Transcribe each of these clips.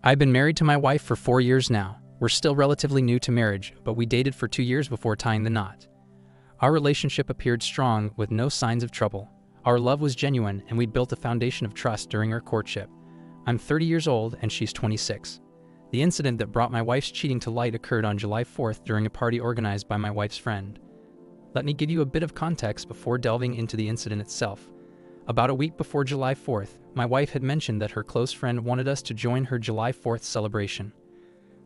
I've been married to my wife for 4 years now. We're still relatively new to marriage, but we dated for 2 years before tying the knot. Our relationship appeared strong with no signs of trouble. Our love was genuine and we'd built a foundation of trust during our courtship. I'm 30 years old and she's 26. The incident that brought my wife's cheating to light occurred on July 4th during a party organized by my wife's friend. Let me give you a bit of context before delving into the incident itself. About a week before July 4th, my wife had mentioned that her close friend wanted us to join her July 4th celebration.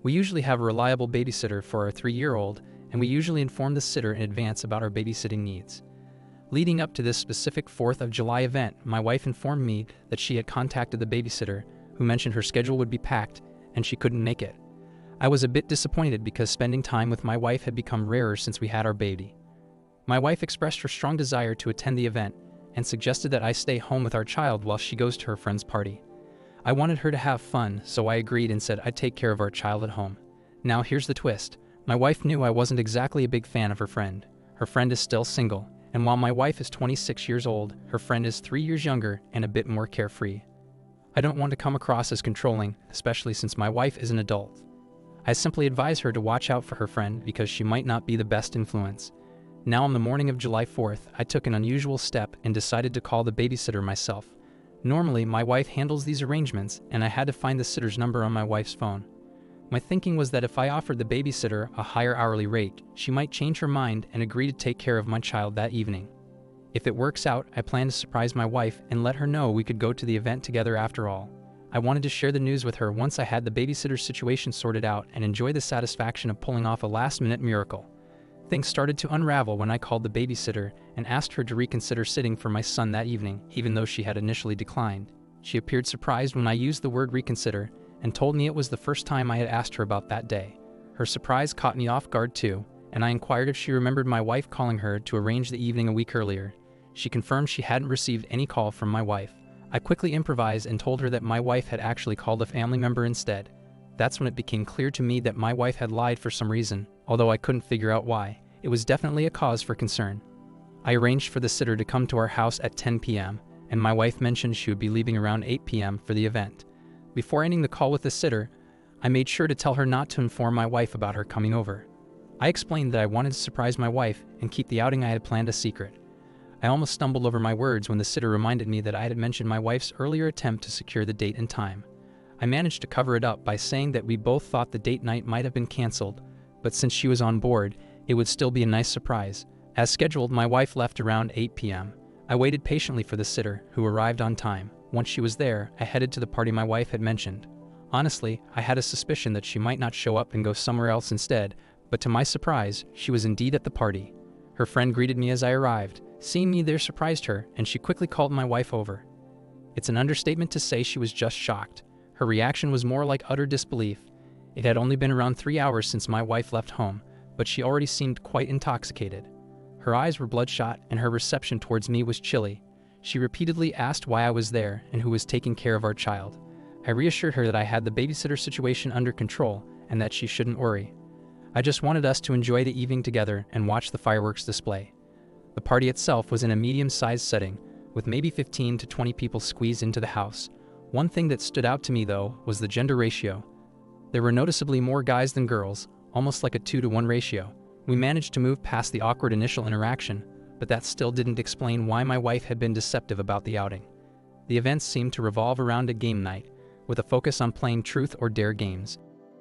We usually have a reliable babysitter for our 3-year-old, and we usually inform the sitter in advance about our babysitting needs. Leading up to this specific 4th of July event, my wife informed me that she had contacted the babysitter, who mentioned her schedule would be packed and she couldn't make it. I was a bit disappointed because spending time with my wife had become rarer since we had our baby. My wife expressed her strong desire to attend the event and suggested that I stay home with our child while she goes to her friend's party. I wanted her to have fun, so I agreed and said I'd take care of our child at home. Now here's the twist. My wife knew I wasn't exactly a big fan of her friend. Her friend is still single, and while my wife is 26 years old, her friend is 3 years younger and a bit more carefree. I don't want to come across as controlling, especially since my wife is an adult. I simply advise her to watch out for her friend because she might not be the best influence. Now on the morning of July 4th, I took an unusual step and decided to call the babysitter myself. Normally, my wife handles these arrangements, and I had to find the sitter's number on my wife's phone. My thinking was that if I offered the babysitter a higher hourly rate, she might change her mind and agree to take care of my child that evening. If it works out, I plan to surprise my wife and let her know we could go to the event together after all. I wanted to share the news with her once I had the babysitter's situation sorted out and enjoy the satisfaction of pulling off a last-minute miracle. Things started to unravel when I called the babysitter and asked her to reconsider sitting for my son that evening, even though she had initially declined. She appeared surprised when I used the word reconsider and told me it was the first time I had asked her about that day. Her surprise caught me off guard too, and I inquired if she remembered my wife calling her to arrange the evening a week earlier. She confirmed she hadn't received any call from my wife. I quickly improvised and told her that my wife had actually called a family member instead. That's when it became clear to me that my wife had lied for some reason, although I couldn't figure out why. It was definitely a cause for concern. I arranged for the sitter to come to our house at 10 p.m., and my wife mentioned she would be leaving around 8 p.m. for the event. Before ending the call with the sitter, I made sure to tell her not to inform my wife about her coming over. I explained that I wanted to surprise my wife and keep the outing I had planned a secret. I almost stumbled over my words when the sitter reminded me that I had mentioned my wife's earlier attempt to secure the date and time. I managed to cover it up by saying that we both thought the date night might have been canceled, but since she was on board, it would still be a nice surprise. As scheduled, my wife left around 8 p.m. I waited patiently for the sitter, who arrived on time. Once she was there, I headed to the party my wife had mentioned. Honestly, I had a suspicion that she might not show up and go somewhere else instead, but to my surprise, she was indeed at the party. Her friend greeted me as I arrived. Seeing me there surprised her, and she quickly called my wife over. It's an understatement to say she was just shocked. Her reaction was more like utter disbelief. It had only been around 3 hours since my wife left home, but she already seemed quite intoxicated. Her eyes were bloodshot, and her reception towards me was chilly. She repeatedly asked why I was there and who was taking care of our child. I reassured her that I had the babysitter situation under control and that she shouldn't worry. I just wanted us to enjoy the evening together and watch the fireworks display. The party itself was in a medium-sized setting, with maybe 15 to 20 people squeezed into the house. One thing that stood out to me, though, was the gender ratio. There were noticeably more guys than girls, almost like a 2-to-1 ratio. We managed to move past the awkward initial interaction, but that still didn't explain why my wife had been deceptive about the outing. The events seemed to revolve around a game night, with a focus on playing truth or dare games.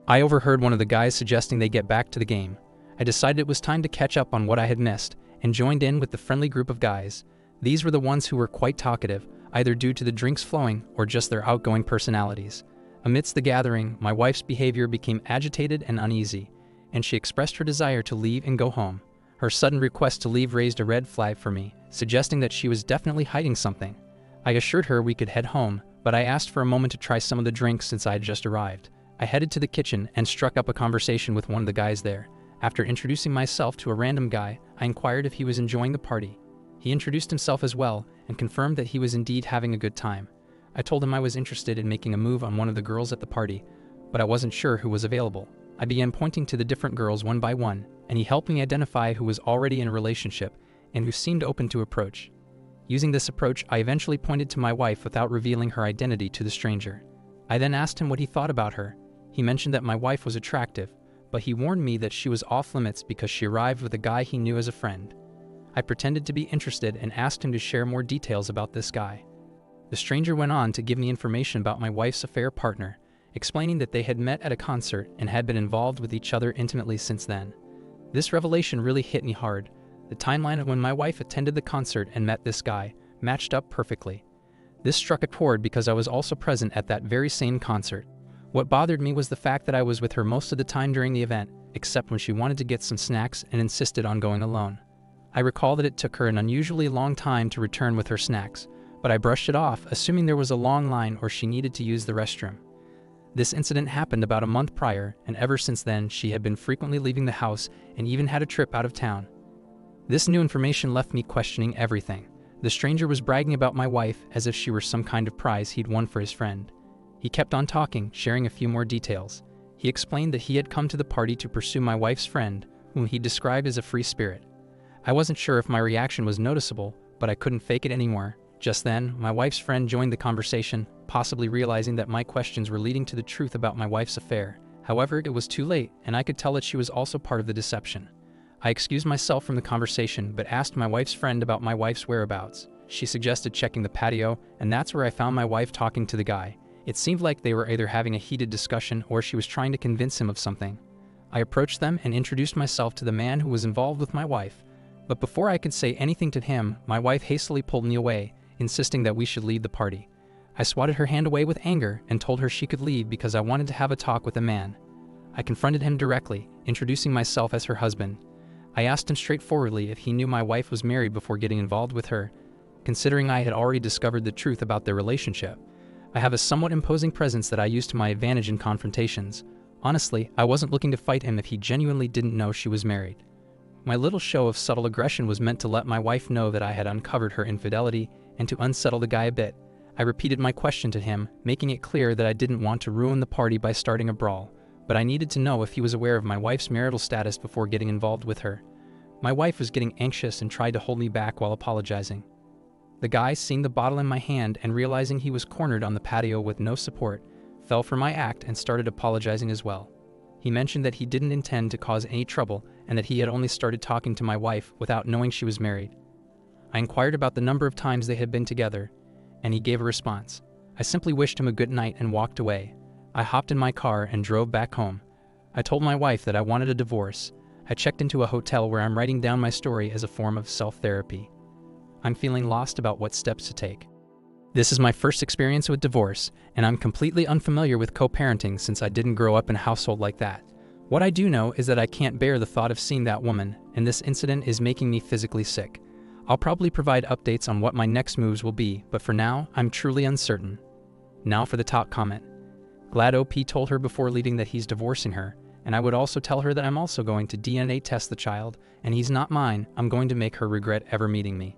I overheard one of the guys suggesting they get back to the game. I decided it was time to catch up on what I had missed, and joined in with the friendly group of guys. These were the ones who were quite talkative, either due to the drinks flowing or just their outgoing personalities. Amidst the gathering, my wife's behavior became agitated and uneasy, and she expressed her desire to leave and go home. Her sudden request to leave raised a red flag for me, suggesting that she was definitely hiding something. I assured her we could head home, but I asked for a moment to try some of the drinks since I had just arrived. I headed to the kitchen and struck up a conversation with one of the guys there. After introducing myself to a random guy, I inquired if he was enjoying the party. He introduced himself as well and confirmed that he was indeed having a good time. I told him I was interested in making a move on one of the girls at the party, but I wasn't sure who was available. I began pointing to the different girls one by one, and he helped me identify who was already in a relationship and who seemed open to approach. Using this approach, I eventually pointed to my wife without revealing her identity to the stranger. I then asked him what he thought about her. He mentioned that my wife was attractive, but he warned me that she was off limits because she arrived with a guy he knew as a friend. I pretended to be interested and asked him to share more details about this guy. The stranger went on to give me information about my wife's affair partner, explaining that they had met at a concert and had been involved with each other intimately since then. This revelation really hit me hard. The timeline of when my wife attended the concert and met this guy matched up perfectly. This struck a chord because I was also present at that very same concert. What bothered me was the fact that I was with her most of the time during the event, except when she wanted to get some snacks and insisted on going alone. I recall that it took her an unusually long time to return with her snacks, but I brushed it off, assuming there was a long line or she needed to use the restroom. This incident happened about a month prior, and ever since then, she had been frequently leaving the house and even had a trip out of town. This new information left me questioning everything. The stranger was bragging about my wife as if she were some kind of prize he'd won for his friend. He kept on talking, sharing a few more details. He explained that he had come to the party to pursue my wife's friend, whom he described as a free spirit. I wasn't sure if my reaction was noticeable, but I couldn't fake it anymore. Just then, my wife's friend joined the conversation, possibly realizing that my questions were leading to the truth about my wife's affair. However, it was too late, and I could tell that she was also part of the deception. I excused myself from the conversation, but asked my wife's friend about my wife's whereabouts. She suggested checking the patio, and that's where I found my wife talking to the guy. It seemed like they were either having a heated discussion or she was trying to convince him of something. I approached them and introduced myself to the man who was involved with my wife. But before I could say anything to him, my wife hastily pulled me away, insisting that we should leave the party. I swatted her hand away with anger and told her she could leave because I wanted to have a talk with a man. I confronted him directly, introducing myself as her husband. I asked him straightforwardly if he knew my wife was married before getting involved with her, considering I had already discovered the truth about their relationship. I have a somewhat imposing presence that I use to my advantage in confrontations. Honestly, I wasn't looking to fight him if he genuinely didn't know she was married. My little show of subtle aggression was meant to let my wife know that I had uncovered her infidelity and to unsettle the guy a bit. I repeated my question to him, making it clear that I didn't want to ruin the party by starting a brawl, but I needed to know if he was aware of my wife's marital status before getting involved with her. My wife was getting anxious and tried to hold me back while apologizing. The guy, seeing the bottle in my hand and realizing he was cornered on the patio with no support, fell for my act and started apologizing as well. He mentioned that he didn't intend to cause any trouble and that he had only started talking to my wife without knowing she was married. I inquired about the number of times they had been together, and he gave a response. I simply wished him a good night and walked away. I hopped in my car and drove back home. I told my wife that I wanted a divorce. I checked into a hotel where I'm writing down my story as a form of self-therapy. I'm feeling lost about what steps to take. This is my first experience with divorce, and I'm completely unfamiliar with co-parenting since I didn't grow up in a household like that. What I do know is that I can't bear the thought of seeing that woman, and this incident is making me physically sick. I'll probably provide updates on what my next moves will be, but for now, I'm truly uncertain. Now for the top comment. Glad OP told her before leaving that he's divorcing her, and I would also tell her that I'm also going to DNA test the child, and he's not mine. I'm going to make her regret ever meeting me.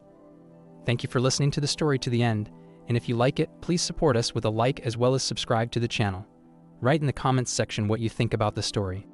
Thank you for listening to the story to the end, and if you like it, please support us with a like as well as subscribe to the channel. Write in the comments section what you think about the story.